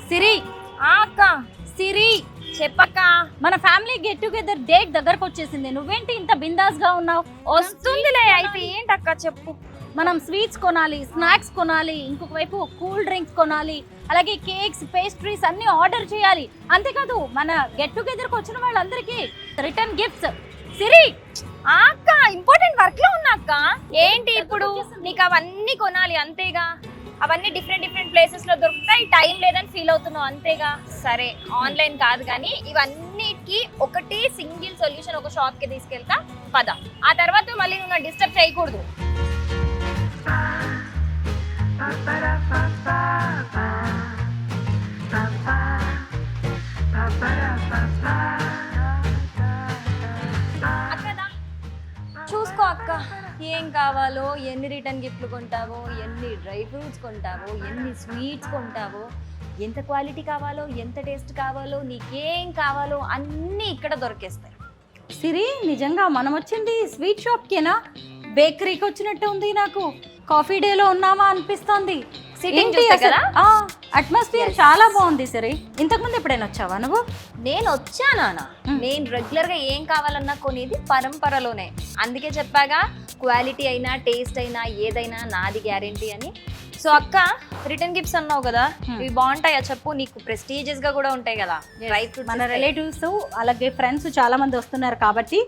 సిరి అక్క సిరి చెప్పక్క. మన ఫ్యామిలీ గెట్ టుగెదర్ డేట్ దగ్గరకు వచ్చేసింది. నువ్వేంటి ఇంత బిందాస్ గా ఉన్నావు? వస్తుందిలే, అయితే ఏంటక్క చెప్పు. మనం స్వీట్స్ కొనాలి, స్నాక్స్ కొనాలి, ఇంకొక వైపు కూల్ డ్రింక్స్ కొనాలి, అలాగే కేక్స్, పేస్ట్రీస్ అన్ని ఆర్డర్ చేయాలి. అంతేకాదు మన గెట్ టుగెదర్ కి వచ్చిన వాళ్ళందరికీ రిటర్న్ గిఫ్ట్స్. సిరి అక్క ఇంపార్టెంట్ వర్క్ లో ఉన్నా అక్క. ఏంటి ఇప్పుడు నీకు అవన్నీ కొనాలి అంతేగా? అవన్నీ డిఫరెంట్ ప్లేసెస్ లో దొరుకుతాయి, టైం లేదని ఫీల్ అవుతున్నావు అంతేగా? సరే ఆన్లైన్ కాదు కానీ ఇవన్నిటికి ఒకటి సింగిల్ సొల్యూషన్, ఒక షాప్ కి తీసుకెళ్తా పద. ఆ తర్వాత మళ్ళీ నువ్వు డిస్టర్బ్ చేయకూడదు. అక్కదా చూసుకో అక్క, ఏం కావాలో, ఎన్ని రిటర్న్ గిఫ్ట్లు కొంటావో, ఎన్ని డ్రై ఫ్రూట్స్ కొంటావో, ఎన్ని స్వీట్స్ కొంటావో, ఎంత క్వాలిటీ కావాలో, ఎంత టేస్ట్ కావాలో, నీకేం కావాలో అన్నీ ఇక్కడ దొరికేస్తాయి. సిరి నిజంగా మనం వచ్చింది స్వీట్ షాప్ కేనా? బేకరీకి వచ్చినట్టు ఉంది. నాకు కాఫీ డే లో ఉన్నామా అనిపిస్తోంది. సిట్టింగ్ చూస్తే కదా, అట్మాస్ఫియర్ చాలా బాగుంది. సిరి ఇంతకు ముందు ఎప్పుడైనా వచ్చావా నువ్వు? నేను వచ్చానా? నేను రెగ్యులర్ గా ఏం కావాలన్నా కొనేది పరంపరలోనే. అందుకే చెప్పాగా, క్వాలిటీ అయినా టేస్ట్ అయినా ఏదైనా నాది గ్యారెంటీ అని. సో అక్క, రిటర్న్ గిఫ్ట్స్ అన్నావు కదా, ఇవి బాగుంటాయా చెప్పు? నీకు ప్రెస్టీజియస్ గా కూడా ఉంటాయి కదా డ్రై ఫ్రూట్స్. మన రిలేటివ్స్ అలాగే ఫ్రెండ్స్ చాలా మంది వస్తున్నారు కాబట్టి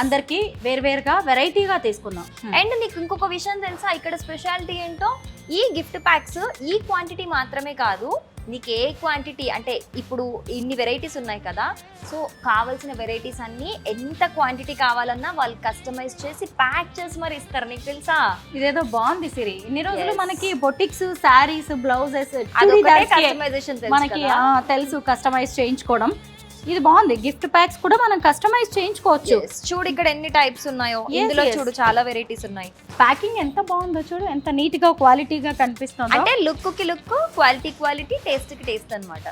అందరికి వేరువేరుగా వెరైటీగా తీసుకుందాం. అండ్ నీకు ఇంకొక విషయం తెలుసా, ఇక్కడ స్పెషాలిటీ ఏంటో? ఈ గిఫ్ట్ ప్యాక్స్ ఈ క్వాంటిటీ మాత్రమే కాదు, నీకు ఏ క్వాంటిటీ అంటే ఇప్పుడు ఇన్ని వెరైటీస్ ఉన్నాయి కదా, సో కావాల్సిన వెరైటీస్ అన్ని ఎంత క్వాంటిటీ కావాలన్నా వాళ్ళు కస్టమైజ్ చేసి ప్యాక్ చేసి మరి ఇస్తారు. నీకు తెలుసా? ఇదేదో బాగుంది సిరి. ఇన్ని రోజులు మనకి బొటిక్స్, శారీస్, బ్లౌజెస్ కస్టమైజేషన్ మనకి తెలుసు కస్టమైజ్ చేయించుకోవడం. ఇది బాగుంది. గిఫ్ట్ ప్యాక్స్ కూడా మనం కస్టమైజ్ చేయించుకోవచ్చు. చూడు ఇక్కడ ఎన్ని టైప్స్ ఉన్నాయో, ఇందులో చూడు చాలా వెరైటీస్ ఉన్నాయి. ప్యాకింగ్ ఎంత బాగుందో చూడు, ఎంత నీట్ గా క్వాలిటీగా కనిపిస్తుంది. అంటే లుక్ కి లుక్, క్వాలిటీ, టేస్ట్ కి టేస్ట్ అన్నమాట.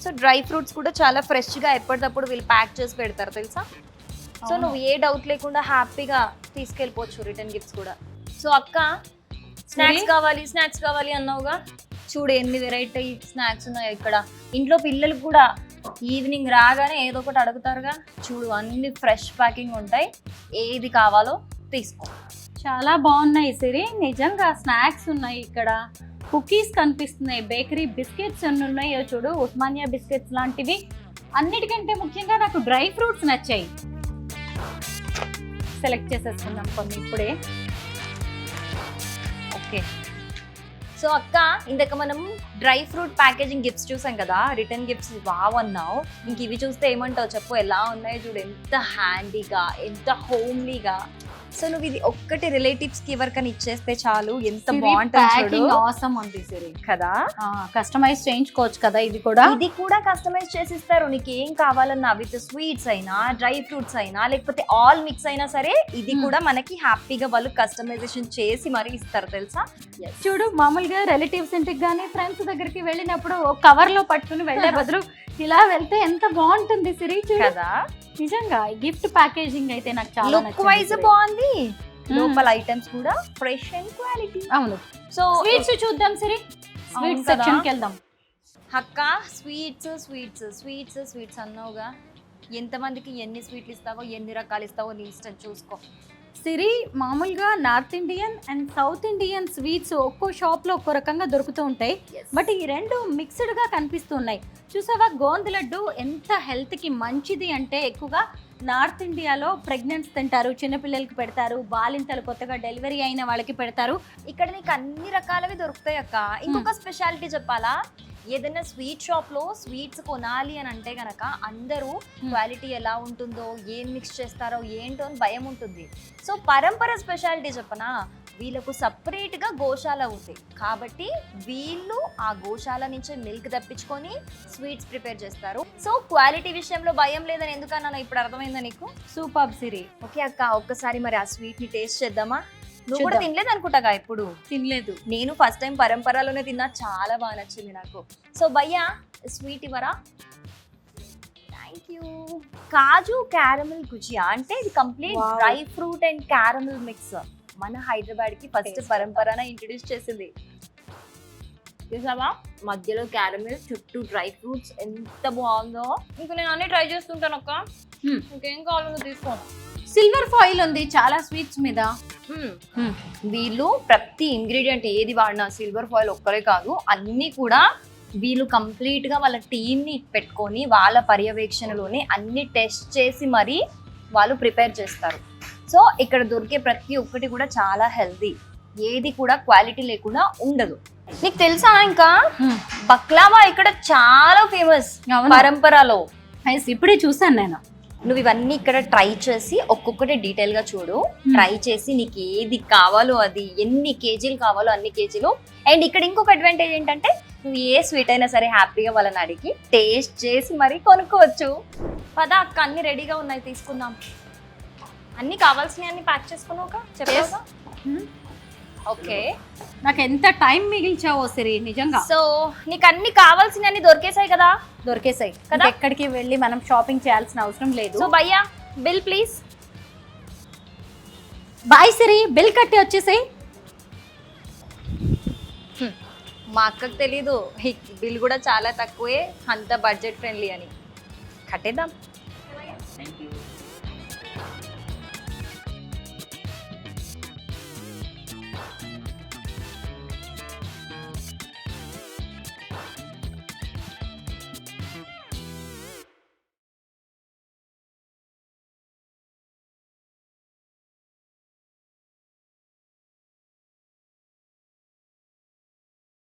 సో డ్రై ఫ్రూట్స్ కూడా చాలా ఫ్రెష్ గా ఎప్పటికప్పుడు వీళ్ళు ప్యాక్ చేసి పెడతారు తెలుసా. సో నువ్వు ఏ డౌట్ లేకుండా హ్యాపీగా తీసుకెళ్ళిపోవచ్చు రిటర్న్ గిఫ్ట్స్ కూడా. సో అక్క, స్నాక్స్ కావాలి అన్నావుగా, చూడు ఎన్ని వెరైటీ స్నాక్స్ ఉన్నాయో ఇక్కడ. ఇంట్లో పిల్లలకు కూడా ఈవినింగ్ రాగానే ఏదో ఒకటి అడుగుతారుగా, చూడు అన్ని ఫ్రెష్ ప్యాకింగ్ ఉంటాయి, ఏది కావాలో తీసుకో. చాలా బాగున్నాయి సిరి, నిజంగా. స్నాక్స్ ఉన్నాయి ఇక్కడ, కుకీస్ కనిపిస్తున్నాయి, బేకరీ బిస్కెట్స్ ఎన్ని ఉన్నాయో చూడు, ఉస్మానియా బిస్కెట్స్ లాంటివి. అన్నిటికంటే ముఖ్యంగా నాకు డ్రై ఫ్రూట్స్ నచ్చాయి. సెలెక్ట్ చేసేసుకుందాం కొన్ని ఇప్పుడే. ఓకే, సో అక్క ఇందాక మనం డ్రై ఫ్రూట్ ప్యాకేజింగ్ గిఫ్ట్స్ చూసాం కదా, రిటర్న్ గిఫ్ట్స్ వావ్ అన్నావు. ఇంక ఇవి చూస్తే ఏమంటావు చెప్పు? ఎలా ఉన్నాయో చూడు, ఎంత హ్యాండీగా, ఎంత హోమ్లీగా. సో నువ్వు ఇది ఒక్కటి రిలేటివ్స్ కి ఎవరికైనా ఇచ్చేస్తే చాలు, ఎంత బాగుంటుంది. ఆసమ్ ఉంది సిరి కదా, కస్టమైజ్ చేయించుకోవచ్చు కదా. ఇది కూడా కస్టమైజ్ చేసి ఇస్తారు. నీకు ఏం కావాలన్నా, విత్ స్వీట్స్ అయినా, డ్రై ఫ్రూట్స్ అయినా, లేకపోతే ఆల్ మిక్స్ అయినా సరే, ఇది కూడా మనకి హ్యాపీగా వాళ్ళు కస్టమైజేషన్ చేసి మరి ఇస్తారు తెలుసా. చూడు, మామూలుగా రిలేటివ్స్ ఇంటికి కానీ ఫ్రెండ్స్ దగ్గరికి వెళ్ళినప్పుడు కవర్ లో పట్టుకుని వెళ్లే బదులు ఇలా వెళ్తే ఎంత బాగుంటుంది సిరి కదా. నిజంగా గిఫ్ట్ ప్యాకేజింగ్ అయితే నాకు చాలా లుక్ వైజ్ బాగుంది, లోపల ఐటమ్స్ కూడా ఫ్రెష్ అండ్ క్వాలిటీ. అవును. సో స్వీట్స్ చూద్దాం సిరి, స్వీట్ సెక్షన్ కి వెళ్దాం. అక్క స్వీట్స్ అన్నావుగా, ఎంతమందికి ఎన్ని స్వీట్లు ఇస్తావో, ఎన్ని రకాలు ఇస్తావో నీ ఇష్టం, చూసుకో. సిరి, మామూలుగా north Indian and south Indian sweets ఒక్కో షాప్ లో ఒక్కో రకంగా దొరుకుతూ ఉంటాయి. బట్ ఈ రెండు మిక్స్డ్ గా కనిపిస్తున్నాయి. చూసావా, గోంద లడ్డు ఎంత హెల్త్ కి మంచిది అంటే, ఎక్కువగా నార్త్ ఇండియాలో ప్రెగ్నెంట్స్ తింటారు, చిన్నపిల్లలకి పెడతారు, బాలింతలు కొత్తగా డెలివరీ అయిన వాళ్ళకి పెడతారు. ఇక్కడ నీకు అన్ని రకాలవి దొరుకుతాయి అక్క. ఇంకొక స్పెషాలిటీ చెప్పాలా, ఏదైనా స్వీట్ షాప్ లో స్వీట్స్ కొనాలి అని అంటే గనక అందరూ క్వాలిటీ ఎలా ఉంటుందో, ఏం మిక్స్ చేస్తారో ఏంటో అని భయం ఉంటుంది. సో పరంపర స్పెషాలిటీ చెప్పనా, వీళ్ళకు సపరేట్ గా గోశాల ఉంటాయి కాబట్టి వీళ్ళు ఆ గోశాల నుంచి మిల్క్ తెప్పించుకొని స్వీట్స్ ప్రిపేర్ చేస్తారు. సో క్వాలిటీ విషయంలో భయం లేదని ఎందుకన్నా ఇప్పుడు అర్థమైందా నీకు? సూపర్ సిరి. ఓకే అక్క, ఒక్కసారి మరి ఆ స్వీట్ ని టేస్ట్ చేద్దామా? నువ్వు కూడా తినలేదు అనుకుంటాగా ఎప్పుడు? తినలేదు. నేను ఫస్ట్ టైం పరంపరలోనే తిన్నా, చాలా బాగా నచ్చింది నాకు. సో భయ్యా స్వీట్ ఇవ్వరా? Thank you. Kaju caramel gujiya అంటే ఇది complete dry fruit and caramel mix. మన హైదరాబాద్ కి ఫస్ట్ పరంపరన ఇంట్రడ్యూస్ చేసింది. చూసావా మధ్యలో క్యారమిల్, చుట్టూ డ్రై ఫ్రూట్స్, ఎంత బాగుందో. ఇంకా నేను అన్ని ట్రై చేస్తుంటాను అక్క. ఇంకేం కావాలో తీసుకోను. సిల్వర్ ఫాయిల్ ఉంది చాలా స్వీట్స్ మీద. వీళ్ళు ప్రతి ఇంగ్రీడియంట్ ఏది వాడినా, సిల్వర్ ఫాయిల్ ఒక్కరే కాదు, అన్నీ కూడా వీళ్ళు కంప్లీట్ గా వాళ్ళ టీమ్ ని పెట్టుకొని వాళ్ళ పర్యవేక్షణలోనే అన్ని టెస్ట్ చేసి మరీ వాళ్ళు ప్రిపేర్ చేస్తారు. సో ఇక్కడ దొరికే ప్రతి ఒక్కటి కూడా చాలా హెల్తీ, ఏది కూడా క్వాలిటీ లేకుండా ఉండదు. నీకు తెలుసా ఇంకా బక్లావా ఇక్కడ చాలా ఫేమస్ పరంపరలో. ఇప్పుడే చూసాను నేను. నువ్వు ఇవన్నీ ఇక్కడ ట్రై చేసి ఒక్కొక్కటి డీటెయిల్ గా చూడు. ట్రై చేసి నీకు ఏది కావాలో అది, ఎన్ని కేజీలు కావాలో అన్ని కేజీలు. అండ్ ఇక్కడ ఇంకొక అడ్వాంటేజ్ ఏంటంటే నువ్వు ఏ స్వీట్ అయినా సరే హ్యాపీగా వాళ్ళని అడిగి టేస్ట్ చేసి మరీ కొనుక్కోవచ్చు. పదా అక్క, అన్ని రెడీగా ఉన్నాయి, తీసుకుందాం. అన్ని కావాల్సినవి అన్ని ప్యాక్ చేసుకున్నావుగా చెప్పావుగా. ఓకే, నాకు ఎంత టైం మిగిల్చావో సరే నిజంగా. సో నీకు అన్ని కావాల్సినవి దొరికేసాయి కదా. దొరికేసాయి కదా, ఎక్కడికి వెళ్ళి మనం షాపింగ్ చేయాల్సిన అవసరం లేదు. సో భయ్యా బిల్ ప్లీజ్. బాయ్ సిరి, బిల్ కట్టి వచ్చేసాయి. మా అక్కకు తెలీదు ఈ బిల్ కూడా చాలా తక్కువే, అంత బడ్జెట్ ఫ్రెండ్లీ అని. కట్టేద్దాం.